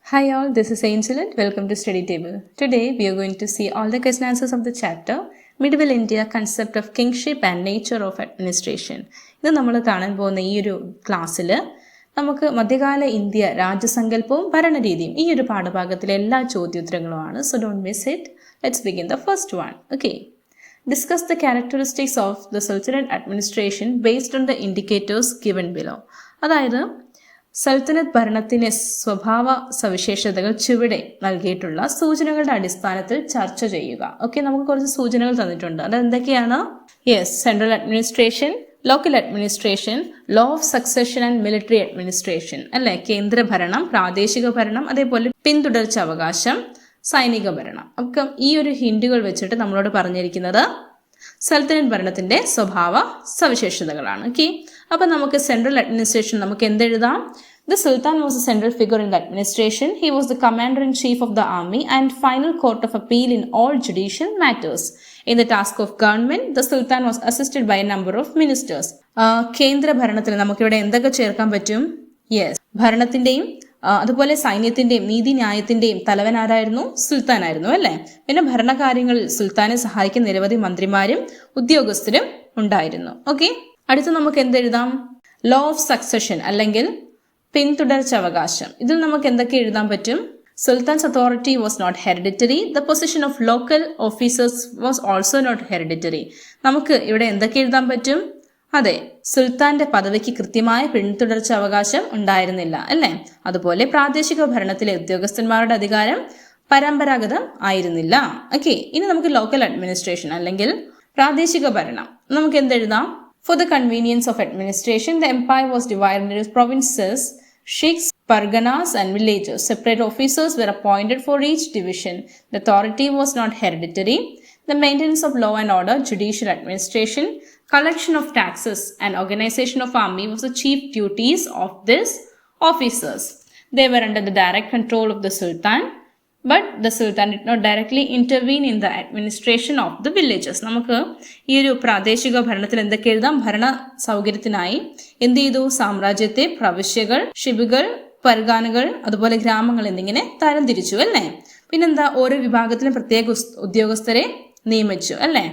Hi all, this is Angel and welcome to Study Table. Today we are going to see all the question answers of the chapter Medieval India Concept of Kingship and Nature of Administration. ഇത് നമ്മൾ കാണാൻ പോകുന്ന ഈ ഒരു ക്ലാസ്സിൽ നമുക്ക് മധ്യകാല India രാജ്യസങ്കല്പവും ഭരണരീതിയും ഈ ഒരു പാഠഭാഗത്തിലെ എല്ലാ ചോദ്യോത്തരങ്ങളുമാണ്. So don't miss it. Let's begin the first one. Okay. Discuss the characteristics of the Sultanate administration based on the indicators given below. അതായത് സൽത്തനത്ത് ഭരണത്തിൻ്റെ സ്വഭാവ സവിശേഷതകൾ ചുവടെ നൽകിയിട്ടുള്ള സൂചനകളുടെ അടിസ്ഥാനത്തിൽ ചർച്ച ചെയ്യുക. ഓക്കെ, നമുക്ക് കുറച്ച് സൂചനകൾ തന്നിട്ടുണ്ട്. അത് എന്തൊക്കെയാണ്? Yes, central administration, local administration, law of succession and military administration, അല്ലെ? കേന്ദ്ര ഭരണം, പ്രാദേശിക ഭരണം, അതേപോലെ പിന്തുടർച്ച അവകാശം, സൈനിക ഭരണം. ഒക്കെ ഈ ഒരു ഹിന്റുകൾ വെച്ചിട്ട് നമ്മളോട് പറഞ്ഞിരിക്കുന്നത് സൽത്തനത്ത് ഭരണത്തിന്റെ സ്വഭാവ സവിശേഷതകളാണ്. ഓക്കെ, അപ്പൊ നമുക്ക് സെൻട്രൽ അഡ്മിനിസ്ട്രേഷൻ നമുക്ക് എന്തെഴുതാം? The Sultan was a central figure in the administration. He was the commander-in-chief of the army and final court of appeal in all judicial matters. In the task of government, the Sultan was assisted by a number of ministers. കേന്ദ്ര ഭരണത്തിൽ നമുക്കിവിടെ എന്തൊക്കെ ചേർക്കാൻ പറ്റും? Yes, ഭരണത്തിന്റെയും അതുപോലെ സൈന്യത്തിന്റെയും നീതിന്യായത്തിന്റെയും തലവൻ ആരായിരുന്നു? സുൽത്താൻ ആയിരുന്നു, അല്ലെ? പിന്നെ ഭരണകാര്യങ്ങളിൽ സുൽത്താനെ സഹായിക്കുന്ന നിരവധി മന്ത്രിമാരും ഉദ്യോഗസ്ഥരും ഉണ്ടായിരുന്നു. ഓക്കെ, അടുത്ത് നമുക്ക് എന്തെഴുതാം? ലോ ഓഫ് സക്സഷൻ അല്ലെങ്കിൽ പിന്തുടർച്ച അവകാശം. ഇതിൽ നമുക്ക് എന്തൊക്കെ എഴുതാൻ പറ്റും? Sultan's authority was not hereditary. The position of local officers was also not hereditary. നമുക്ക് ഇവിടെ എന്തൊക്കെ എഴുതാൻ പറ്റും? അതെ, സുൽത്താന്റെ പദവിക്ക് കൃത്യമായ പിന്തുടർച്ച അവകാശം ഉണ്ടായിരുന്നില്ല, അല്ലെ? അതുപോലെ പ്രാദേശിക ഭരണത്തിലെ ഉദ്യോഗസ്ഥന്മാരുടെ അധികാരം പരമ്പരാഗതം ആയിരുന്നില്ല. ഓക്കെ, ഇനി നമുക്ക് ലോക്കൽ അഡ്മിനിസ്ട്രേഷൻ അല്ലെങ്കിൽ പ്രാദേശിക ഭരണം. നമുക്ക് എന്തെഴുതാം? For the convenience of administration, the empire was divided into provinces, sheikhs, parganas and villages. Separate officers were appointed for each division. The authority was not hereditary. The maintenance of law and order, judicial administration, collection of taxes and organization of army was the chief duties of these officers. They were under the direct control of the Sultan, but the Sultan did not directly intervene in the administration of the villages. നമുക്ക് ഈ ഒരു പ്രാദേശിക ഭരണത്തിൽ എന്തൊക്കെ എഴുതാം? ഭരണ സൗകര്യത്തിനായി എന്ത് ചെയ്തു? സാമ്രാജ്യത്തെ പ്രവിശ്യകൾ, ഷിബുകൾ, പർഗാനുകൾ, അതുപോലെ ഗ്രാമങ്ങൾ എന്നിങ്ങനെ തരംതിരിച്ചു, അല്ലേ? പിന്നെന്താ? ഓരോ വിഭാഗത്തിലും പ്രത്യേക ഉദ്യോഗസ്ഥരെ നിയമിച്ചു, അല്ലേ?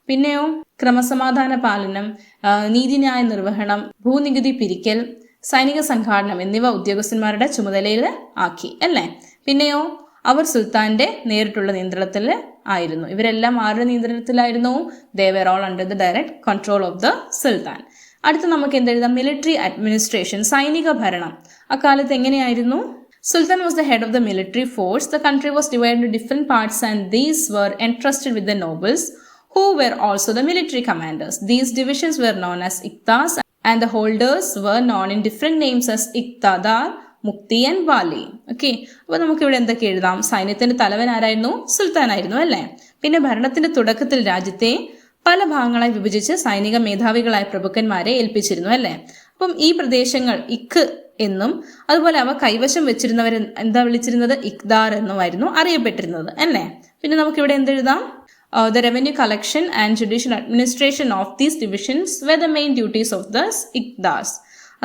പിന്നെയോ ക്രമസമാധാന പാലനം, നീതിന്യായ നിർവഹണം, ഭൂനികുതി പിരിക്കൽ, സൈനിക സംഘാടനം എന്നിവ ഉദ്യോഗസ്ഥന്മാരുടെ ചുമതലയിൽ ആക്കി, അല്ലേ? പിന്നെയോ അവർ സുൽത്താന്റെ നേരിട്ടുള്ള നിയന്ത്രണത്തിൽ ആയിരുന്നു. ഇവരെല്ലാം ആരുടെ നിയന്ത്രണത്തിലായിരുന്നു? They were all under the direct control of the Sultan. അടുത്ത് നമുക്ക് എന്തെഴുതാം? മിലിറ്ററി അഡ്മിനിസ്ട്രേഷൻ, സൈനിക ഭരണം. അക്കാലത്ത് എങ്ങനെയായിരുന്നു? Sultan was the head of the military force. The country was divided into different parts and these were entrusted with the nobles who were also the military commanders. These divisions were known as Iqtas and the holders were known in different names as Iqtadar, മുക്തി and Valley. Okay, അപ്പൊ നമുക്ക് ഇവിടെ എന്തൊക്കെ എഴുതാം? സൈന്യത്തിന്റെ തലവൻ ആരായിരുന്നു? സുൽത്താൻ ആയിരുന്നു, അല്ലെ? പിന്നെ ഭരണത്തിന്റെ തുടക്കത്തിൽ രാജ്യത്തെ പല ഭാഗങ്ങളായി വിഭജിച്ച് സൈനിക മേധാവികളായ പ്രഭുക്കന്മാരെ ഏൽപ്പിച്ചിരുന്നു, അല്ലെ? അപ്പം ഈ പ്രദേശങ്ങൾ ഇഖ് എന്നും അതുപോലെ അവ കൈവശം വെച്ചിരുന്നവർ എന്താ വിളിച്ചിരുന്നത്? ഇഖ്ദാർ എന്നുമായിരുന്നു അറിയപ്പെട്ടിരുന്നത്, അല്ലെ? പിന്നെ നമുക്ക് ഇവിടെ എന്തെഴുതാം? The revenue collection and judicial administration of these divisions were the main duties of the Iqdars.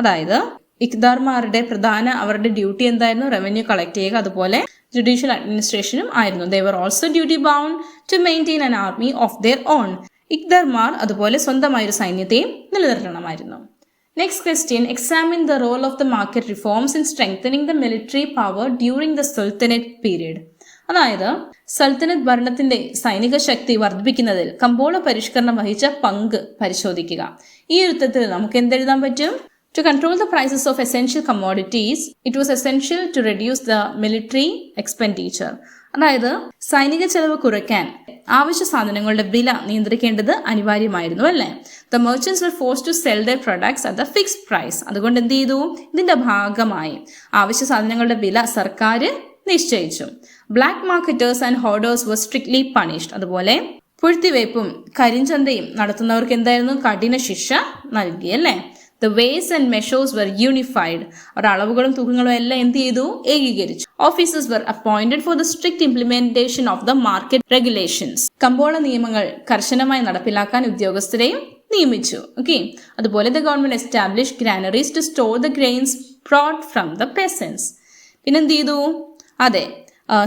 അതായത് ഇഖ്ദാർമാരുടെ പ്രധാന അവരുടെ ഡ്യൂട്ടി എന്തായിരുന്നു? റവന്യൂ കളക്ട് ചെയ്യുക, അതുപോലെ ജുഡീഷ്യൽ അഡ്മിനിസ്ട്രേഷനും ആയിരുന്നു. They were also duty bound to maintain an army of their own. ഇഖ്ദാർമാർ അതുപോലെ സ്വന്തമായൊരു സൈന്യത്തെയും നിലനിർത്തണമായിരുന്നു. Next question, examine the role of the market reforms in strengthening the military power during the sultanate period. അതായത് സൽത്തനത്ത് ഭരണത്തിന്റെ സൈനിക ശക്തി വർദ്ധിപ്പിക്കുന്നതിൽ കമ്പോള പരിഷ്കരണം വഹിച്ച പങ്ക് പരിശോധിക്കുക. ഈ യുദ്ധത്തിൽ നമുക്ക് എന്തെഴുതാൻ പറ്റും? To control the prices of essential commodities, it was essential to reduce the military expenditure. അതായത് സൈനിക ചെലവ് കുറയ്ക്കാൻ ആവശ്യ സാധനങ്ങളുടെ വില നിയന്ത്രിക്കേണ്ടത് അനിവാര്യമായിരുന്നു, അല്ലേ? The merchants were forced to sell their products at the fixed price. അതുകൊണ്ട് എന്ത് ചെയ്തു? ഇതിന്റെ ഭാഗമായി ആവശ്യ സാധനങ്ങളുടെ വില സർക്കാർ നിശ്ചയിച്ചു. Black marketers and hoarders were strictly punished. അതുപോലെ പൂഴ്ത്തിവയ്പും കരിഞ്ചന്തയും നടത്തുന്നവർക്ക് എന്തായിരുന്നു? കഠിന ശിക്ഷ നൽകി, അല്ലേ? The weights and measures were unified. അവർ അളവുകളും തൂക്കങ്ങളും എല്ലാം എന്ത് ചെയ്തു? ഏകീകരിച്ചു. Officers were appointed for the strict implementation of the market regulations. കമ്പോള നിയമങ്ങൾ കർശനമായി നടപ്പിലാക്കാൻ ഉദ്യോഗസ്ഥരെയും നിയമിച്ചു. ഓക്കെ, അതുപോലെ the government established granaries to store the grains brought from the peasants. പിന്നെ എന്ത് ചെയ്തു? അതെ,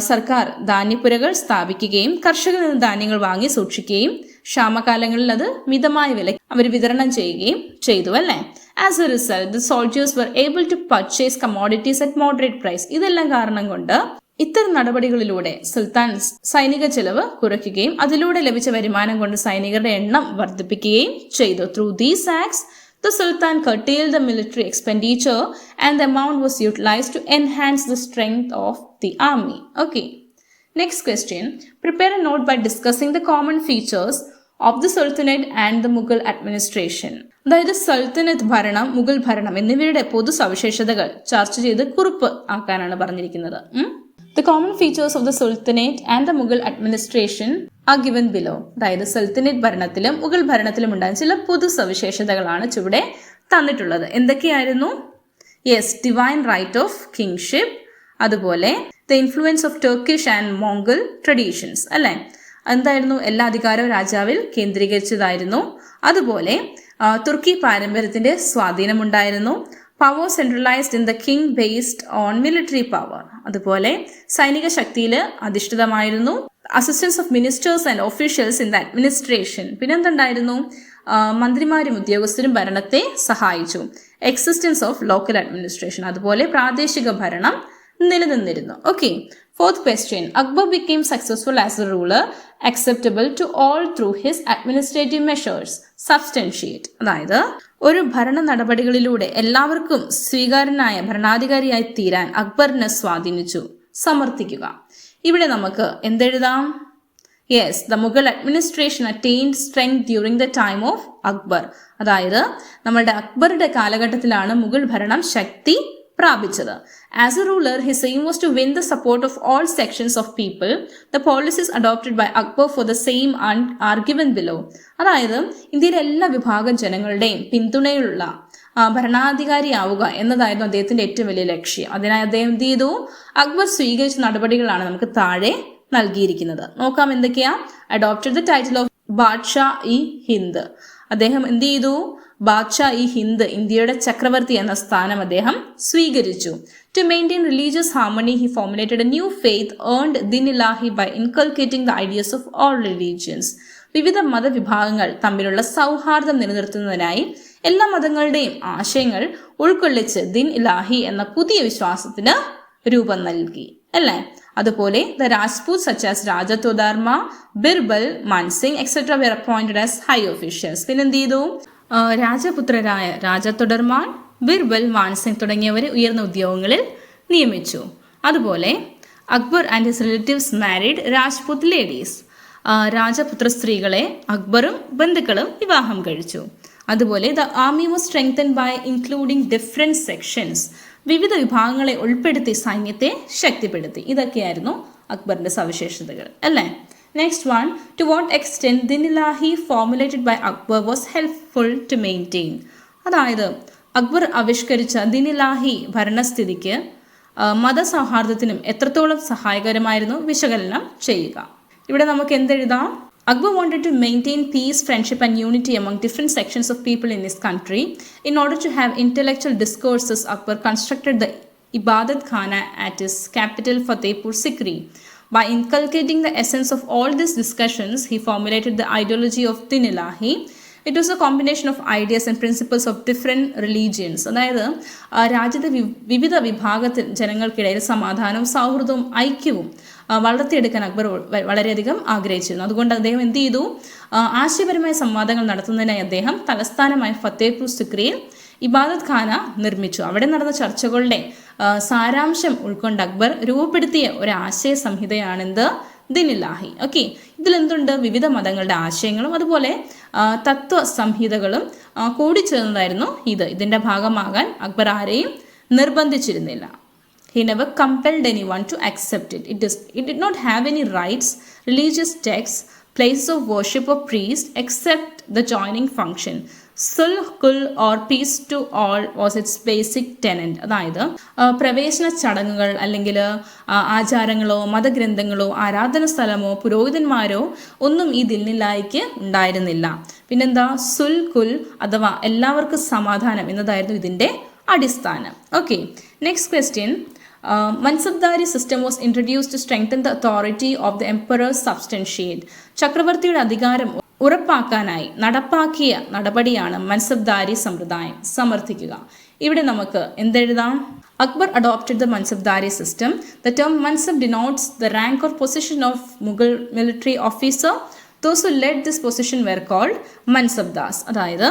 സർക്കാർ ധാന്യപ്പുരകൾ സ്ഥാപിക്കുകയും കർഷകരിൽ നിന്ന് ധാന്യങ്ങൾ വാങ്ങി സൂക്ഷിക്കുകയും ക്ഷാമകാലങ്ങളിൽ അത് മിതമായ വില അവർ വിതരണം ചെയ്യുകയും ചെയ്തു അല്ലേ. As a result the soldiers were able to purchase commodities at moderate price. ഇതെല്ലാം കാരണം കൊണ്ട് ഇത്തരം നടപടികളിലൂടെ സുൽത്താൻ സൈനിക ചെലവ് കുറയ്ക്കുകയും അതിലൂടെ ലഭിച്ച വരുമാനം കൊണ്ട് സൈനികരുടെ എണ്ണം വർദ്ധിപ്പിക്കുകയും ചെയ്തു. Through these acts the Sultan curtailed the military expenditure and the amount was utilized to enhance the strength of the army. Okay. Next question. Prepare a note by discussing the common features of the Sultanate and the Mughal administration. അതായത് സൾത്തനത്ത് ഭരണം, മുഗൾ ഭരണം എന്നിവയുടെ പൊതു സവിശേഷതകൾ ചർച്ച ചെയ്ത് കുറിപ്പ് ആക്കാനാണ് പറഞ്ഞിരിക്കുന്നത്. The common features of the Sultanate and the Mughal administration are given below. അതായത് സൾത്തനേറ്റ് ഭരണത്തിലും മുഗൾ ഭരണത്തിലും ഉണ്ടായ ചില പൊതു സവിശേഷതകളാണ് ചുവടെ തന്നിട്ടുള്ളത്. എന്തൊക്കെയായിരുന്നു? Yes, divine right of kingship, അതുപോലെ the influence of Turkish and Mongol traditions അല്ലേ. എന്തായിരുന്നു? എല്ലാ അധികാരവും രാജാവിൽ കേന്ദ്രീകരിച്ചതായിരുന്നു. അതുപോലെ തുർക്കി പാരമ്പര്യത്തിന്റെ സ്വാധീനമുണ്ടായിരുന്നു. Power centralised in the king based on military power. അതുപോലെ സൈനിക ശക്തിയിൽ അധിഷ്ഠിതമായിരുന്നു. Assistance of ministers and officials in the administration. പിന്നെന്തുണ്ടായിരുന്നു? മന്ത്രിമാരും ഉദ്യോഗസ്ഥരും ഭരണത്തെ സഹായിച്ചു. Existence of local administration. അതുപോലെ പ്രാദേശിക ഭരണം നിലനിന്നിരുന്നു. Okay. Fourth question. Akbar became successful as a ruler, acceptable to all through his administrative measures. Substantiate. അതായത് ഒരു ഭരണ നടപടികളിലൂടെ എല്ലാവർക്കും സ്വീകാര്യനായ ഭരണാധികാരിയായി തീരാൻ അക്ബറിനെ സ്വാധീനിച്ചു. സമർത്ഥിക്കുക. ഇവിടെ നമുക്ക് എന്തെഴുതാം? Yes, the Mughal administration attained strength during the time of Akbar. അതായത് നമ്മളുടെ അക്ബറുടെ കാലഘട്ടത്തിലാണ് മുഗൾ ഭരണം ശക്തി പ്രാപിച്ചത്. As a ruler, his aim was to win the support of all sections of people. The policies adopted by Akbar for the same are given below. അതായത് ഇന്ത്യയിലെ എല്ലാ വിഭാഗം ജനങ്ങളുടെയും പിന്തുണയുള്ള ഭരണാധികാരിയാവുക എന്നതായിരുന്നു അദ്ദേഹത്തിന്റെ ഏറ്റവും വലിയ ലക്ഷ്യം. അതിനായി അദ്ദേഹം എന്ത് ചെയ്തു? അക്ബർ സ്വീകരിച്ച നടപടികളാണ് നമുക്ക് താഴെ നൽകിയിരിക്കുന്നത്. നോക്കാം എന്തൊക്കെയാ. Adopted the title of Badshah E Hind. അദ്ദേഹം എന്ത് ചെയ്തു? ബാദ്ഷാ ഇ ഹിന്ദ്, ഇന്ത്യയുടെ ചക്രവർത്തി എന്ന സ്ഥാനം അദ്ദേഹം സ്വീകരിച്ചു. To maintain religious harmony, he formulated a new faith earned din-ilahi by inculcating the ideas of all religions. വിവിധ മതവിഭാഗങ്ങൾ തമ്മിലുള്ള സൗഹാർദ്ദം നിലനിർത്തുന്നതിനായി എല്ലാ മതങ്ങളുടെയും ആശയങ്ങൾ ഉൾക്കൊള്ളിച്ച് ദിൻ ഇലാഹി എന്ന പുതിയ വിശ്വാസത്തിന് രൂപം നൽകി അല്ലേ. അതുപോലെ the Rajput such as Raja Todarmal, Birbal, Mansingh etcetera were appointed as high officials. പിന്നെന്ത് ചെയ്തു? രാജപുത്രരായ രാജ തുടർമാൻ, ബിർബൽ, മാൻസിംഗ് തുടങ്ങിയവരെ ഉയർന്ന ഉദ്യോഗങ്ങളിൽ നിയമിച്ചു. അതുപോലെ Akbar and his relatives married Rajput ladies. രാജപുത്ര സ്ത്രീകളെ അക്ബറും ബന്ധുക്കളും വിവാഹം കഴിച്ചു. അതുപോലെ the army was strengthened by including different sections. വിവിധ വിഭാഗങ്ങളെ ഉൾപ്പെടുത്തി സൈന്യത്തെ ശക്തിപ്പെടുത്തി. ഇതൊക്കെയായിരുന്നു അക്ബറിന്റെ സവിശേഷതകൾ അല്ലേ. Next one. To what extent din-ilahi formulated by Akbar was helpful to maintain. അതായത് അക്ബർ ആവിഷ്കരിച്ച ദിൻ-ഇലാഹി ഭരണസ്ഥിതിക്ക് മതസൗഹാർദ്ദത്തിനും എത്രത്തോളം സഹായകരമായിരുന്നു വിശകലനം ചെയ്യുക. ഇവിടെ നമുക്ക് എന്തെഴുതാം? Akbar wanted to maintain peace, friendship and unity among different sections of people in his country. In order to have intellectual discourses, Akbar constructed the Ibadat Khana at his capital Fatehpur Sikri. By inculcating the essence of all these discussions, he formulated the ideology of din-ilahi. It was a combination of ideas and principles of different religions. അതായത് രാജ്യത്തെ വിവിധ വിഭാഗത്തിൽ ജനങ്ങൾക്കിടയിൽ സമാധാനവും സൗഹൃദവും ഐക്യവും വളർത്തിയെടുക്കാൻ അക്ബർ വളരെയധികം ആഗ്രഹിച്ചിരുന്നു. അതുകൊണ്ട് അദ്ദേഹം എന്ത് ചെയ്തു? ആശയപരമായ സംവാദങ്ങൾ നടത്തുന്നതിനായി അദ്ദേഹം തലസ്ഥാനമായ ഫത്തേപൂർ സിക്രിയിൽ ഇബാദത്ത് ഖാന നിർമ്മിച്ചു. അവിടെ നടന്ന ചർച്ചകളുടെ സാരാംശം ഉൾക്കൊണ്ട് അക്ബർ രൂപപ്പെടുത്തിയ ഒരു ആശയ സംഹിതയാണെന്ത്? ദിൻ-ഇലാഹി. ഓക്കെ. ഇതിലെന്തുണ്ട്? വിവിധ മതങ്ങളുടെ ആശയങ്ങളും അതുപോലെ തത്വ സംഹിതകളും കൂടിച്ചേർന്നതായിരുന്നു ഇത്. ഇതിന്റെ ഭാഗമാകാൻ അക്ബർ ആരെയും നിർബന്ധിച്ചിരുന്നില്ല. He never compelled anyone to accept it. It did not have any rights, religious texts, places of worship or priests except the joining function. Sulh kul or peace to all was its basic tenet. അതായത് പ്രവേശന ചടങ്ങുകൾ അല്ലെങ്കിൽ ആചാരങ്ങളോ മതഗ്രന്ഥങ്ങളോ ആരാധന സ്ഥലമോ പുരോഹിതന്മാരോ ഒന്നും ഈ ദിൻ-ഇലാഹിക്ക് ഉണ്ടായിരുന്നില്ല. പിന്നെന്താ? സുൽ കുൽ അഥവാ എല്ലാവർക്കും സമാധാനം എന്നതായിരുന്നു ഇതിന്റെ അടിസ്ഥാനം. Okay. Next question. Mansabdari system was introduced to strengthen the authority of the emperor's substantiate. ചക്രവർത്തിയുടെ അധികാരം ഉറപ്പാക്കാനായി നടപ്പാക്കിയ നടപടിയാണ് മൻസബ്ദാരി സമ്പ്രദായം, സമർത്ഥിക്കുക. ഇവിടെ നമുക്ക് എന്തെഴുതാം? Akbar adopted the Mansabdari system. The term Mansab denotes the rank or position of Mughal military officer. Those who led this position were called Mansabdars. അതായത്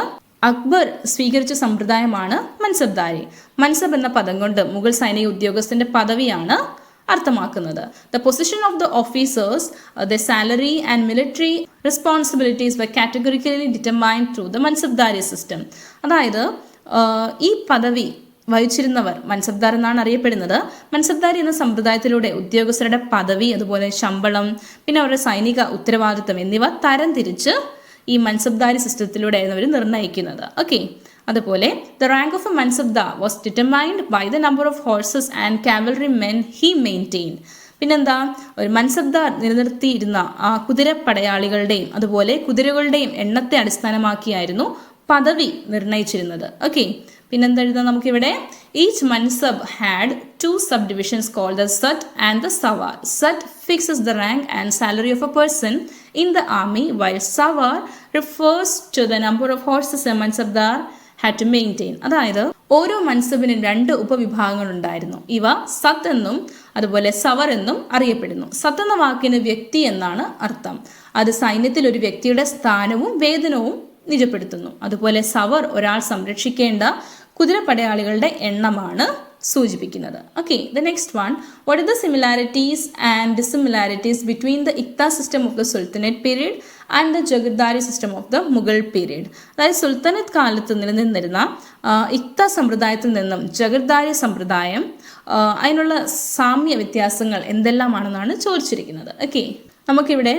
അക്ബർ സ്വീകരിച്ച സമ്പ്രദായമാണ് മൻസബ്ദാരി. മൻസബ് എന്ന പദം കൊണ്ട് മുഗൾ സൈനിക ഉദ്യോഗസ്ഥന്റെ പദവിയാണ് അർത്ഥമാക്കുന്നത്. The position of the officers, their salary and military responsibilities were categorically determined through the Mansabdari system. അതായത് ഈ പദവി വഹിച്ചിരുന്നവർ മൻസബ്ദാർ എന്നാണ് അറിയപ്പെടുന്നത്. മൻസബ്ദാരി എന്ന സമ്പ്രദായത്തിലൂടെ ഉദ്യോഗസ്ഥരുടെ പദവി, അതുപോലെ ശമ്പളം, പിന്നെ അവരുടെ സൈനിക ഉത്തരവാദിത്വം എന്നിവ തരംതിരിച്ച് ഈ മൻസബ്ദാരി സിസ്റ്റത്തിലൂടെയായിരുന്നു അവർ നിർണ്ണയിക്കുന്നത്. ഓക്കെ, അതുപോലെ the rank of a mansabdar was determined by the number of horses and cavalry men he maintain. പിന്നെന്താ, ഒരു മൻസബ്ദാർ നിലനിർത്തിയിരുന്ന ആ കുതിരപ്പടയാളികളുടെയും അതുപോലെ കുതിരകളുടെയും എണ്ണത്തെ അടിസ്ഥാനമാക്കിയായിരുന്നു പദവി നിർണയിച്ചിരുന്നത്. ഓക്കെ, പിന്നെന്തെഴുതാം നമുക്കിവിടെ? Each mansab had 2 subdivisions called the Sat and the Sawar. Sat fixes the rank and salary of a person in the army, while Sawar refers to the number of horses a mansabdar had to maintain. അതായത് ഓരോ മൻസബിനും 2 ഉപവിഭാഗങ്ങൾ ഉണ്ടായിരുന്നു. ഇവ സത്ത് എന്നും അതുപോലെ സവർ എന്നും അറിയപ്പെടുന്നു. സത്ത് എന്ന വാക്കിന് വ്യക്തി എന്നാണ് അർത്ഥം. അത് സൈന്യത്തിൽ ഒരു വ്യക്തിയുടെ സ്ഥാനവും വേതനവും നിജപ്പെടുത്തുന്നു. അതുപോലെ സവർ ഒരാൾ സംരക്ഷിക്കേണ്ട കുതിരപ്പടയാളികളുടെ എണ്ണമാണ് സൂചിപ്പിക്കുന്നത്. Okay, the next one, what are the similarities and dissimilarities between the iqta system of the sultanate period and the jagirdari system of the Mughal period. അതായത് സുൽത്താനത്ത് കാലത്ത് നിലനിന്നിരുന്ന ഇക്ത സമ്പ്രദായത്തിൽ നിന്നും ജഗീർദാരി സമ്പ്രദായം, അതിനുള്ള സാമ്യ വ്യത്യാസങ്ങൾ എന്തെല്ലാമാണെന്നാണ് ചോദിച്ചിരിക്കുന്നത്. ഓക്കെ, നമുക്കിവിടെ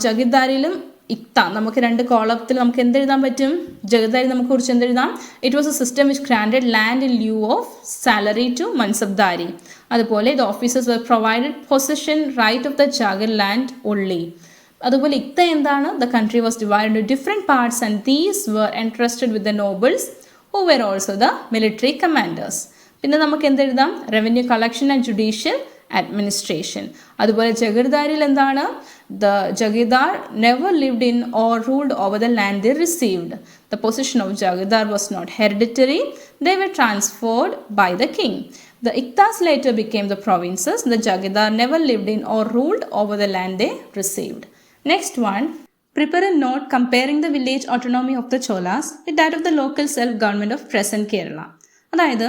ജഗീർദാരിയിലും ഇക്ത നമുക്ക് 2 കോളത്തിൽ നമുക്ക് എന്തെഴുതാൻ പറ്റും? ജഗീർദാരി നമുക്ക് കുറിച്ച് എന്തെഴുതാം? It was a system which granted land in lieu of salary to mansabdari. അതുപോലെ the officers were provided possession right of the jagir land only. അതുപോലെ ഇക്ത എന്താണ്? The country was divided into different parts and these were entrusted with the nobles who were also the military commanders. പിന്നെ നമുക്ക് എന്തെഴുതാം? Revenue collection and judicial administration. അതുപോലെ ജഗീർദാരിയിൽ എന്താണ്? The Jagirdar never lived in or ruled over the land they received. The position of Jagirdar was not hereditary. They were transferred by the king. The Iktas later became the provinces. The Jagirdar never lived in or ruled over the land they received. Next one, prepare a note comparing the village autonomy of the Cholas with that of the local self-government of present Kerala. അതായത്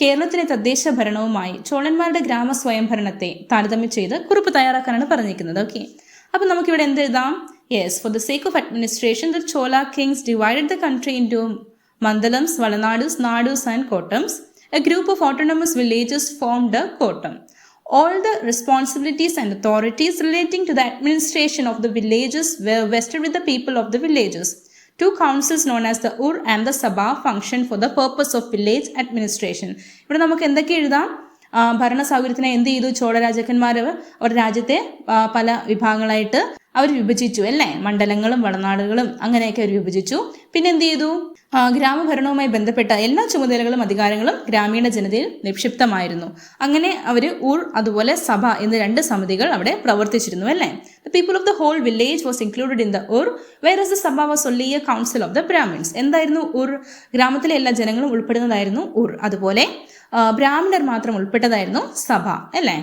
കേരളത്തിലെ തദ്ദേശ ഭരണവുമായി ചോളന്മാരുടെ ഗ്രാമ സ്വയംഭരണത്തെ താരതമ്യം ചെയ്ത് കുറിപ്പ് തയ്യാറാക്കാനാണ് പറഞ്ഞിരിക്കുന്നത്. Okay, അപ്പം നമുക്കിവിടെ എന്തെഴുതാം? Yes, for the sake of administration the Chola kings divided the country into mandalams, valanadus, nadus and kottams. A group of autonomous villages formed a kottam. All the responsibilities and authorities relating to the administration of the villages were vested with the people of the villages. 2 councils known as the Ur and the Sabha function for the purpose of village administration. ഇവിടെ നമുക്ക് എന്തൊക്കെ എഴുതാം? ഭരണ സൗകര്യത്തിന് എന്ത് ചെയ്തു? ചോള രാജാക്കന്മാർ ഒരു രാജ്യത്തെ പല വിഭാഗങ്ങളായിട്ട് അവർ വിഭജിച്ചു അല്ലേ? മണ്ഡലങ്ങളും വളനാടുകളും അങ്ങനെയൊക്കെ അവർ വിഭജിച്ചു. പിന്നെ എന്ത് ചെയ്തു? ഗ്രാമഭരണവുമായി ബന്ധപ്പെട്ട എല്ലാ ചുമതലകളും അധികാരങ്ങളും ഗ്രാമീണ ജനതയിൽ നിക്ഷിപ്തമായിരുന്നു. അങ്ങനെ അവർ ഉർ അതുപോലെ സഭ എന്ന 2 സമിതികൾ അവിടെ പ്രവർത്തിച്ചിരുന്നു അല്ലേ? The people of the whole village was included in the Ur, whereas the Sabha was only a council of the Brahmins. എന്തായിരുന്നു ഉർ? ഗ്രാമത്തിലെ എല്ലാ ജനങ്ങളും ഉൾപ്പെടുന്നതായിരുന്നു ഉർ. അതുപോലെ ബ്രാഹ്മണർ മാത്രം ഉൾപ്പെട്ടതായിരുന്നു സഭ അല്ലേ?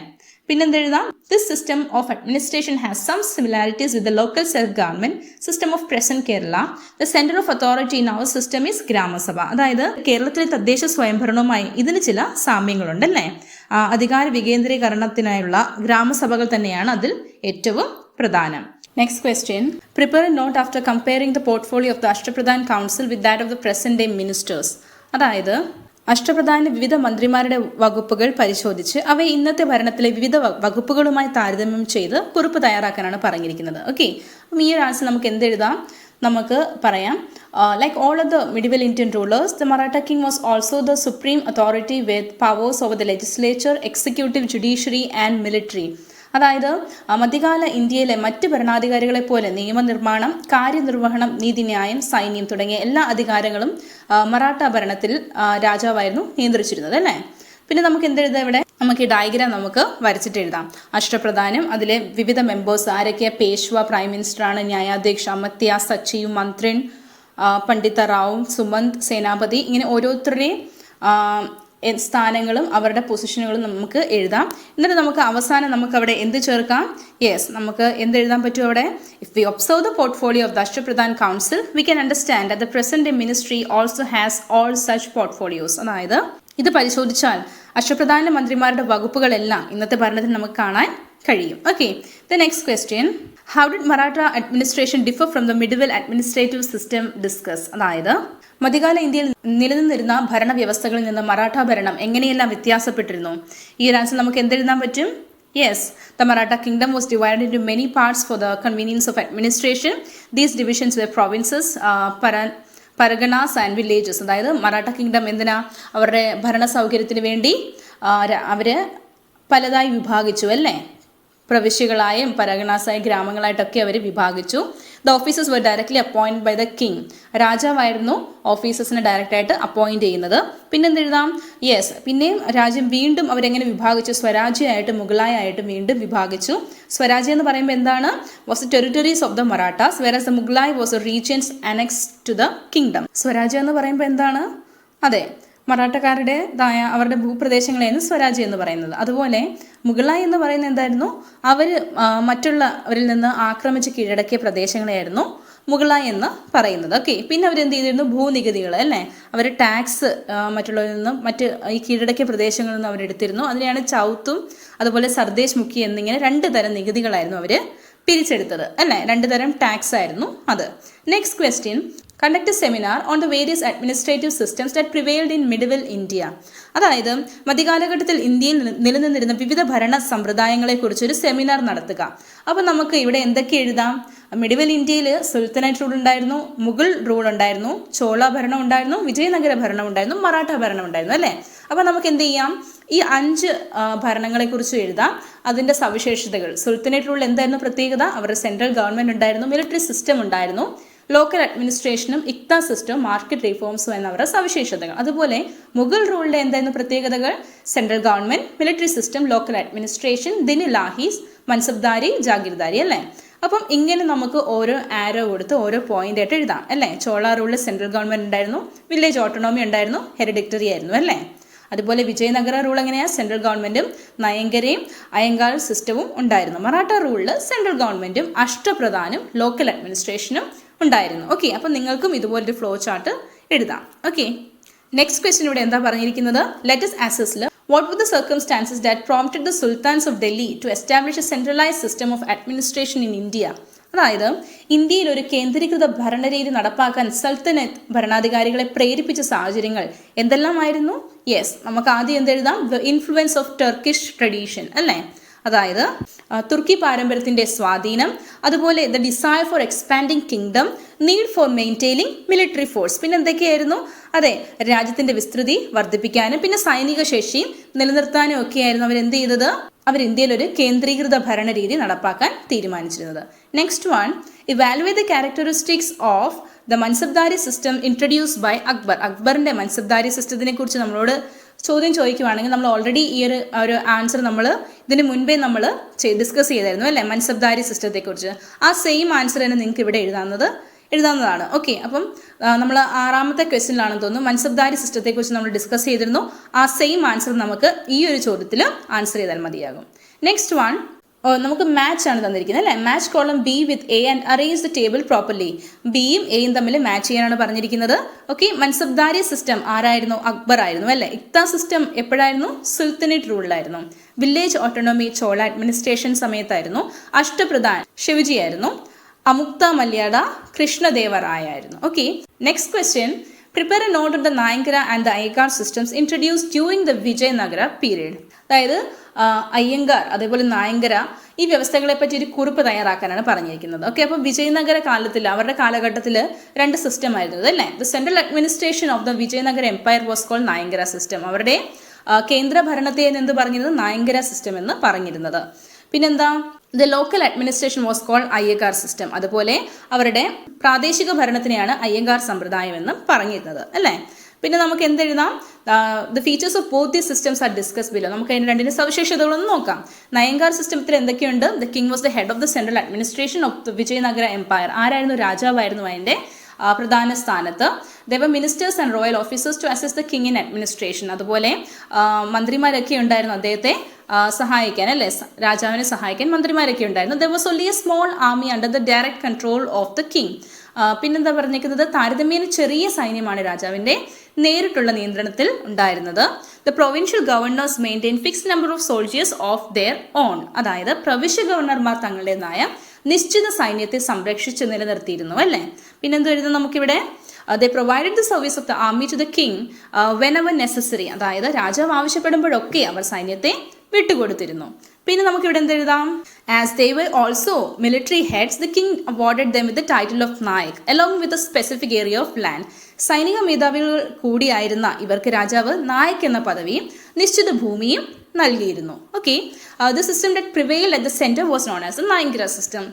പിന്നെന്തെഴുതാം? This system of administration has some similarities with the local self government system of present Kerala. The centre of authority in our system is gramasabha. അതായത് കേരളത്തിലെ തദ്ദേശ സ്വയംഭരണവുമായി ഇതിന് ചില സാമ്യങ്ങളുണ്ട് അല്ലേ? അധികാര വികേന്ദ്രീകരണത്തിനായുള്ള ഗ്രാമസഭകൾ തന്നെയാണ് അതിൽ ഏറ്റവും പ്രധാനം. Next question. Prepare a note after comparing the portfolio of the Ashtapradhan Council with that of the present day ministers. അതായത് അഷ്ടപ്രധാന വിവിധ മന്ത്രിമാരുടെ വകുപ്പുകൾ പരിശോധിച്ച് അവയെ ഇന്നത്തെ ഭരണത്തിലെ വിവിധ വകുപ്പുകളുമായി താരതമ്യം ചെയ്ത് കുറിപ്പ് തയ്യാറാക്കാനാണ് പറഞ്ഞിരിക്കുന്നത്. ഓക്കെ, അപ്പം ഈ ഒരു ആൻസർ നമുക്ക് എന്തെഴുതാം? നമുക്ക് പറയാം, like all of the medieval Indian rulers, the Maratha king was also the supreme authority with powers over the legislature, executive, judiciary and military. അതായത് മധ്യകാല ഇന്ത്യയിലെ മറ്റ് ഭരണാധികാരികളെ പോലെ നിയമനിർമ്മാണം, കാര്യനിർവഹണം, നീതിന്യായം, സൈന്യം തുടങ്ങിയ എല്ലാ അധികാരങ്ങളും മറാഠ ഭരണത്തിൽ രാജാവായിരുന്നു നിയന്ത്രിച്ചിരുന്നത് അല്ലേ? പിന്നെ നമുക്ക് എന്തെഴുതാം? ഇവിടെ നമുക്ക് ഈ ഡയഗ്രാം നമുക്ക് വരച്ചിട്ട് എഴുതാം. അഷ്ടപ്രധാനം, അതിലെ വിവിധ മെമ്പേഴ്സ് ആരൊക്കെയാണ്? പേഷ്വ പ്രൈം മിനിസ്റ്ററാണ്, ന്യായാധ്യക്ഷ അമത്യ, സച്ചിവ് മന്ത്രിൻ, പണ്ഡിത റാവു, സുമന്ത്, സേനാപതി, ഇങ്ങനെ ഓരോരുത്തരുടെയും സ്ഥാനങ്ങളും അവരുടെ പൊസിഷനുകളും നമുക്ക് എഴുതാം. എന്നിട്ട് നമുക്ക് അവസാനം നമുക്ക് അവിടെ എന്ത് ചേർക്കാം? യെസ്, നമുക്ക് എന്ത് എഴുതാൻ പറ്റും അവിടെ? If we observe the portfolio of the Ashtapradhan council we can understand that the present ministry also has all such portfolios. അതായത് ഇത് പരിശോധിച്ചാൽ അഷ്ടപ്രധാന മന്ത്രിമാരുടെ വകുപ്പുകളെല്ലാം ഇന്നത്തെ ഭരണത്തിൽ നമുക്ക് കാണാൻ കഴിയും. Okay, the next question, how did Maratha administration differ from the medieval administrative system discuss? അതായത് മധ്യകാല ഇന്ത്യയിൽ നിലനിന്നിരുന്ന ഭരണവ്യവസ്ഥകളിൽ നിന്ന് മറാഠ ഭരണം എങ്ങനെയെല്ലാം വ്യത്യാസപ്പെട്ടിരുന്നു? ഈ ഒരു ആൻസർ നമുക്ക് എന്തെഴുതാൻ പറ്റും? Yes, the Maratha kingdom was divided into many parts for the convenience of administration. These divisions were provinces, parganas and villages. അതായത് മറാഠ കിങ്ഡം എന്തിനാ? അവരുടെ ഭരണ സൗകര്യത്തിന് വേണ്ടി അവർ പലതായി വിഭാഗിച്ചു അല്ലേ? പ്രവിശ്യകളായും പരഗണാസായ ഗ്രാമങ്ങളായിട്ടൊക്കെ അവർ വിഭാഗിച്ചു. The officers were directly appoint by the king. രാജാവായിരുന്നു ഓഫീസേഴ്സിനെ ഡയറക്റ്റായിട്ട് അപ്പോയിൻറ്റ് ചെയ്യുന്നത്. പിന്നെ എന്തെഴുതാം? യെസ്, പിന്നെയും രാജ്യം വീണ്ടും അവരെങ്ങനെ വിഭാഗിച്ചു? സ്വരാജ്യമായിട്ട് മുഗളായായിട്ട് വീണ്ടും വിഭാഗിച്ചു. സ്വരാജ്യം എന്ന് പറയുമ്പോൾ എന്താണ്? Was the territories of the Marathas, whereas the Mughalai was a regions annex to the kingdom. സ്വരാജ്യം എന്ന് പറയുമ്പോൾ എന്താണ്? അതെ, മറാഠക്കാരുടേതായ അവരുടെ ഭൂപ്രദേശങ്ങളെയാണ് സ്വരാജ്യം എന്ന് പറയുന്നത്. അതുപോലെ മുഗളായി എന്ന് പറയുന്നത് എന്തായിരുന്നു? അവർ മറ്റുള്ളവരിൽ നിന്ന് ആക്രമിച്ച് കീഴടക്കിയ പ്രദേശങ്ങളെയായിരുന്നു മുഗളായി എന്ന് പറയുന്നത്. ഓക്കെ, പിന്നെ അവരെന്ത് ചെയ്തിരുന്നു? ഭൂനികുതികൾ അല്ലേ? അവർ ടാക്സ് മറ്റുള്ളവരിൽ നിന്നും ഈ കീഴടക്കിയ പ്രദേശങ്ങളിൽ നിന്നും അവരെടുത്തിരുന്നു. അതിനെയാണ് ചൗത്തും അതുപോലെ സർദേശ് മുഖി എന്നിങ്ങനെ 2 തരം നികുതികളായിരുന്നു അവർ പിരിച്ചെടുത്തത് അല്ലേ? 2 തരം ടാക്സ് ആയിരുന്നു അത്. Next question, conduct a seminar on the various administrative systems that prevailed in medieval India. അതായത് മധ്യകാലഘട്ടത്തിൽ ഇന്ത്യയിൽ നിലനിന്നിരുന്ന വിവിധ ഭരണ സമ്പ്രദായങ്ങളെക്കുറിച്ച് ഒരു സെമിനാർ നടത്തുക. അപ്പോൾ നമുക്ക് ഇവിടെ എന്തൊക്കെ എഴുതാം? മിഡിവൽ ഇന്ത്യയിൽ സുൽത്തനേറ്റ് റൂൾ ഉണ്ടായിരുന്നു, മുഗൾ റൂൾ ഉണ്ടായിരുന്നു, ചോള ഭരണം ഉണ്ടായിരുന്നു, വിജയനഗര ഭരണം ഉണ്ടായിരുന്നു, മറാഠ ഭരണം ഉണ്ടായിരുന്നു അല്ലേ? അപ്പോൾ നമുക്ക് എന്ത് ചെയ്യാം? ഈ 5 ഭരണങ്ങളെക്കുറിച്ച് എഴുതാം, അതിൻ്റെ സവിശേഷതകൾ. സുൽത്തനേറ്റ് റൂൾ എന്തായിരുന്നു പ്രത്യേകത? അവരുടെ സെൻട്രൽ ഗവൺമെൻറ് ഉണ്ടായിരുന്നു, മിലിറ്ററി സിസ്റ്റം ഉണ്ടായിരുന്നു, ലോക്കൽ അഡ്മിനിസ്ട്രേഷനും ഇക്ത സിസ്റ്റവും മാർക്കറ്റ് റിഫോംസും എന്നവരുടെ സവിശേഷതകൾ. അതുപോലെ മുഗൾ റൂളിൻ്റെ എന്തായിരുന്നു പ്രത്യേകതകൾ? Central government, military system, local administration, Din Ilahi, mansabdari, jagirdari അല്ലേ? അപ്പം ഇങ്ങനെ നമുക്ക് ഓരോ ആരോ കൊടുത്ത് ഓരോ പോയിന്റ് ആയിട്ട് എഴുതാം അല്ലേ? ചോള റൂളിൽ സെൻട്രൽ ഗവൺമെൻറ് ഉണ്ടായിരുന്നു, വില്ലേജ് ഓട്ടോണോമി ഉണ്ടായിരുന്നു, ഹെറിഡിക്ടറി ആയിരുന്നു അല്ലേ? അതുപോലെ വിജയനഗര റൂൾ എങ്ങനെയാണ്? സെൻട്രൽ ഗവൺമെൻറ്റും നയങ്കരയും അയ്യങ്കാർ സിസ്റ്റവും ഉണ്ടായിരുന്നു. മറാഠ റൂളിൽ സെൻട്രൽ ഗവൺമെൻറ്റും അഷ്ടപ്രധാനും ലോക്കൽ അഡ്മിനിസ്ട്രേഷനും ഉണ്ടായിരുന്നു. ഓക്കെ, അപ്പം നിങ്ങൾക്കും ഇതുപോലൊരു ഫ്ലോ ചാർട്ട് എഴുതാം. ഓക്കെ, നെക്സ്റ്റ് ക്വസ്റ്റ്യൻ ഇവിടെ എന്താ പറഞ്ഞിരിക്കുന്നത്? Let us assess what were the circumstances that prompted the sultans of Delhi to establish a centralized system of administration in India. അതായത് ഇന്ത്യയിൽ ഒരു കേന്ദ്രീകൃത ഭരണരീതി നടപ്പാക്കാൻ സൽത്തനത്ത് ഭരണാധികാരികളെ പ്രേരിപ്പിച്ച സാഹചര്യങ്ങൾ എന്തെല്ലാമായിരുന്നു? യെസ്, നമുക്ക് ആദ്യം എന്തെഴുതാം? The influence of Turkish tradition അല്ലേ? അതായത് തുർക്കി പാരമ്പര്യത്തിൻ്റെ സ്വാധീനം, അതുപോലെ the desire for expanding kingdom, need for maintaining military force. പിന്നെ എന്തൊക്കെയായിരുന്നു? അതെ, രാജ്യത്തിൻ്റെ വിസ്തൃതി വർദ്ധിപ്പിക്കാനും പിന്നെ സൈനിക ശേഷിയും നിലനിർത്താനും ഒക്കെയായിരുന്നു അവരെന്ത് ചെയ്തത്? അവർ ഇന്ത്യയിൽ ഒരു കേന്ദ്രീകൃത ഭരണരീതി നടപ്പാക്കാൻ തീരുമാനിച്ചിരുന്നത്. Next one, evaluate the characteristics of the mansabdari system introduced by Akbar. അക്ബറിൻ്റെ മൻസബ്ദാരി സിസ്റ്റത്തിനെ കുറിച്ച് നമ്മളോട് ചോദ്യം ചോദിക്കുവാണെങ്കിൽ നമ്മൾ ഓൾറെഡി ഈ ഒരു ആൻസർ നമ്മൾ ഇതിന് മുൻപേ നമ്മൾ ഡിസ്കസ് ചെയ്തായിരുന്നു അല്ലേ? മൻസബ്ദാരി സിസ്റ്റത്തെക്കുറിച്ച്. ആ സെയിം ആൻസർ തന്നെ നിങ്ങൾക്ക് ഇവിടെ എഴുതാവുന്നതാണ്. ഓക്കെ, അപ്പം നമ്മൾ 6ാമത്തെ ക്വസ്റ്റ്യനിലാണെന്ന് തോന്നുന്നു മൻസബ്ദാരി സിസ്റ്റത്തെക്കുറിച്ച് നമ്മൾ ഡിസ്കസ് ചെയ്തിരുന്നു. ആ സെയിം ആൻസർ നമുക്ക് ഈ ഒരു ചോദ്യത്തിൽ ആൻസർ ചെയ്താൽ മതിയാകും. നെക്സ്റ്റ് വൺ, നമുക്ക് മാച്ച് ആണ് തന്നിരിക്കുന്നത് അല്ലേ? Match column B with a and arrange the table properly. ബിയും എയും തമ്മിൽ മാച്ച് ചെയ്യാനാണ് പറഞ്ഞിരിക്കുന്നത്. ഓക്കെ, മൻസബ്ദാരി സിസ്റ്റം ആരായിരുന്നു? അക്ബർ ആയിരുന്നു അല്ലേ? ഇക്ത സിസ്റ്റം എപ്പോഴായിരുന്നു? സുൽത്തനേറ്റ് റൂളിലായിരുന്നു. വില്ലേജ് ഓട്ടോണോമി ചോള അഡ്മിനിസ്ട്രേഷൻ സമയത്തായിരുന്നു. അഷ്ടപ്രധാൻ ശിവജി ആയിരുന്നു. അമുക്ത മല്യാഡ കൃഷ്ണദേവറായ ആയിരുന്നു. Okay, next question, prepare a note on the nayankara and the ayyangar systems introduce during the Vijayanagara period. അതായത് അയ്യങ്കാർ അതേപോലെ നായങ്കര ഈ വ്യവസ്ഥകളെ പറ്റി ഒരു കുറിപ്പ് തയ്യാറാക്കാനാണ് പറഞ്ഞിരിക്കുന്നത്. ഓക്കെ, അപ്പോൾ വിജയനഗര കാലത്തിൽ അവരുടെ കാലഘട്ടത്തിൽ 2 സിസ്റ്റം ആയിരുന്നു അല്ലേ? The central administration of the Vijayanagara empire was called Nayankara system. അവരുടെ കേന്ദ്ര ഭരണത്തെ എന്ത് പറഞ്ഞിരുന്നത്? നായങ്കര സിസ്റ്റം എന്ന് പറഞ്ഞിരുന്നത്. പിന്നെന്താ? The local administration was called Ayyangar system. അതുപോലെ അവരുടെ പ്രാദേശിക ഭരണത്തിനെയാണ് അയ്യങ്കാർ സമ്പ്രദായം എന്ന് പറഞ്ഞിരുന്നത് അല്ലേ? പിന്നെ നമുക്ക് എന്തെഴുതാം? The features of both the systems are discuss below. നമുക്ക് അതിന് രണ്ടിൻ്റെ സവിശേഷതകളൊന്നും നോക്കാം. നയൻകാർ സിസ്റ്റത്തിൽ എന്തൊക്കെയുണ്ട്? The king was the head of the central administration of the Vijayanagara empire. ആരായിരുന്നു? രാജാവായിരുന്നു അതിൻ്റെ പ്രധാന സ്ഥാനത്ത്. They were ministers and royal officers to assist the king in administration. അതുപോലെ മന്ത്രിമാരൊക്കെ ഉണ്ടായിരുന്നു അദ്ദേഹത്തെ സഹായിക്കാൻ, അല്ലേ, രാജാവിനെ സഹായിക്കാൻ മന്ത്രിമാരൊക്കെ ഉണ്ടായിരുന്നു. There was only A small army under the direct control of the king. പിന്നെന്താ പറഞ്ഞിരിക്കുന്നത്? താരതമ്യേന ചെറിയ സൈന്യമാണ് രാജാവിൻ്റെ നേരിട്ടുള്ള നിയന്ത്രണത്തിൽ ഉണ്ടായിരുന്നത്. The provincial governor's maintain fixed number of soldiers of their own. അതായത് പ്രവിശ്യ ഗവർണർമാർ തങ്ങളുടേതായ നിശ്ചിത സൈന്യത്തെ സംരക്ഷിച്ച് നിലനിർത്തിയിരുന്നു, അല്ലേ. പിന്നെന്ത് എഴുതുന്നത് നമുക്കിവിടെ? They provided the service of the army to the king whenever necessary. അതായത് രാജാവ് ആവശ്യപ്പെടുമ്പോഴൊക്കെ അവർ സൈന്യത്തെ വിട്ടുകൊടുത്തിരുന്നു. പിന്നെ നമുക്കിവിടെ എന്തെഴുതാം? As they were also military heads the king awarded them with the title of nayak along with a specific area of land. സൈനിക മേധാവികൾ കൂടിയായിരുന്ന ഇവർക്ക് രാജാവ് നായക് എന്ന പദവിയും നിശ്ചിത ഭൂമിയും നൽകിയിരുന്നു. Okay, the system that prevailed at the centre was known as the Nayankara system.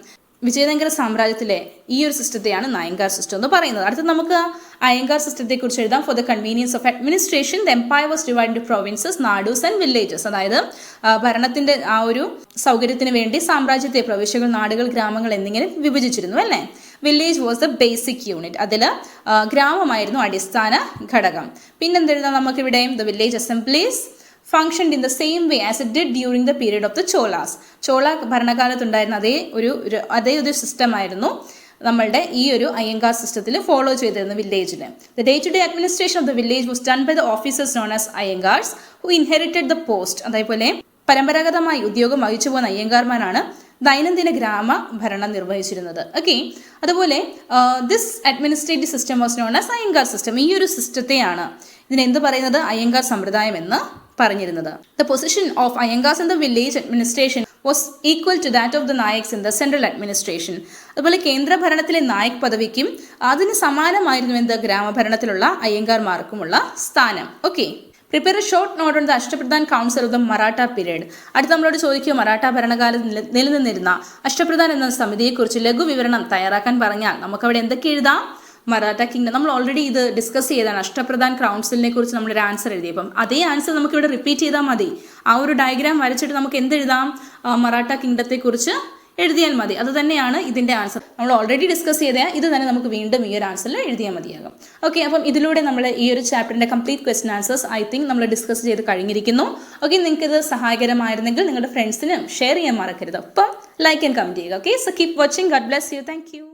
Vijayanagara സാമ്രാജ്യത്തിലെ ഈ ഒരു സിസ്റ്റത്തെയാണ് നായങ്കാർ സിസ്റ്റം എന്ന് പറയുന്നത്. അടുത്ത നമുക്ക് അയ്യങ്കാർ സിസ്റ്റത്തെ കുറിച്ച് എഴുതാം. For the convenience of administration the empire was divide into provinces, nadus and villages. അതായത് ഭരണത്തിന്റെ ആ ഒരു സൗകര്യത്തിന് വേണ്ടി സാമ്രാജ്യത്തെ പ്രവിശ്യകൾ, നാടുകൾ, ഗ്രാമങ്ങൾ എന്നിങ്ങനെ വിഭജിച്ചിരുന്നു, അല്ലേ. Village was the basic unit. അതിൽ ഗ്രാമമായിരുന്നു അടിസ്ഥാന ഘടകം. പിന്നെന്തെഴുതാം നമുക്കിവിടെ? The village assemblies functioned in the same way as it did during the period of the Cholas. Chola ഭരണകാലത്തുണ്ടായിരുന്ന അതേ ഒരു സിസ്റ്റമായിരുന്നു നമ്മളുടെ ഈ ഒരു അയ്യങ്കാർ സിസ്റ്റത്തിൽ ഫോളോ ചെയ്തിരുന്ന വില്ലേജിൽ. The day to day administration of the village was done by the officers known as ayyangars who inherited the post. അതേപോലെ പരമ്പരാഗതമായി ഉദ്യോഗം വഹിച്ചു പോകുന്ന അയ്യങ്കാർമാരാണ് ദൈനംദിന ഗ്രാമ ഭരണം നിർവഹിച്ചിരുന്നത്. ഓക്കെ, അതുപോലെ this administrative system was known as ayyangar system. ഈ ഒരു സിസ്റ്റത്തെയാണ് ഇതിനെന്ത് പറയുന്നത്? അയ്യങ്കാർ സമ്പ്രദായം എന്ന് പറഞ്ഞിരുന്നത്. The position of ayyangars in the village administration was equal to that of the nayaks in the central administration. അതുപോലെ കേന്ദ്ര ഭരണത്തിലെ നായക് പദവിക്കും അതിന് സമാനമായിരുന്നു എന്ത്? ഗ്രാമഭരണത്തിലുള്ള അയ്യങ്കാർമാർക്കുമുള്ള സ്ഥാനം. Okay, prepare A short note on the Ashtapradhan council of the Maratha period. അടുത്ത് നമ്മളോട് ചോദിക്കുക, മറാഠ ഭരണകാലത്ത് നിലനിന്നിരുന്ന അഷ്ടപ്രധാൻ എന്ന സമിതിയെക്കുറിച്ച് ലഘു വിവരണം തയ്യാറാക്കാൻ പറഞ്ഞാൽ നമുക്കവിടെ എന്തൊക്കെ എഴുതാം? മറാഠ കിങ്ഡം. നമ്മൾ ഓൾറെഡി ഇത് ഡിസ്കസ് ചെയ്താണ്. അഷ്ടപ്രധാൻ കൗൺസിലിനെ കുറിച്ച് നമ്മളൊരു ആൻസർ എഴുതിയപ്പം അതേ ആൻസർ നമുക്കിവിടെ റിപ്പീറ്റ് ചെയ്താൽ മതി. ആ ഒരു ഡയഗ്രാം വരച്ചിട്ട് നമുക്ക് എന്തെഴുതാം? മറാഠ കിങ്ഡത്തെ കുറിച്ച് എഴുതിയാൽ മതി. അത് തന്നെയാണ് ഇതിൻ്റെ ആൻസർ. നമ്മൾ ഓൾറെഡി ഡിസ്കസ് ചെയ്ത ഇത് തന്നെ നമുക്ക് വീണ്ടും ഈ ഒരു ആൻസറിൽ എഴുതിയാൽ മതിയാകും. ഓക്കെ, അപ്പം ഇതിലൂടെ നമ്മൾ ഈ ഒരു ചാപ്റ്ററിൻ്റെ complete question answers I think നമ്മൾ ഡിസ്കസ് ചെയ്ത് കഴിഞ്ഞിരിക്കുന്നു. ഓക്കെ, നിങ്ങൾക്ക് ഇത് സഹായകരമായിരുന്നെങ്കിൽ നിങ്ങളുടെ ഫ്രണ്ട്സിനും ഷെയർ ചെയ്യാൻ മറക്കരുത്. അപ്പം ലൈക്ക് ആൻഡ് കമൻറ്റ് ചെയ്യുക. Okay, so keep watching. God bless you. Thank you.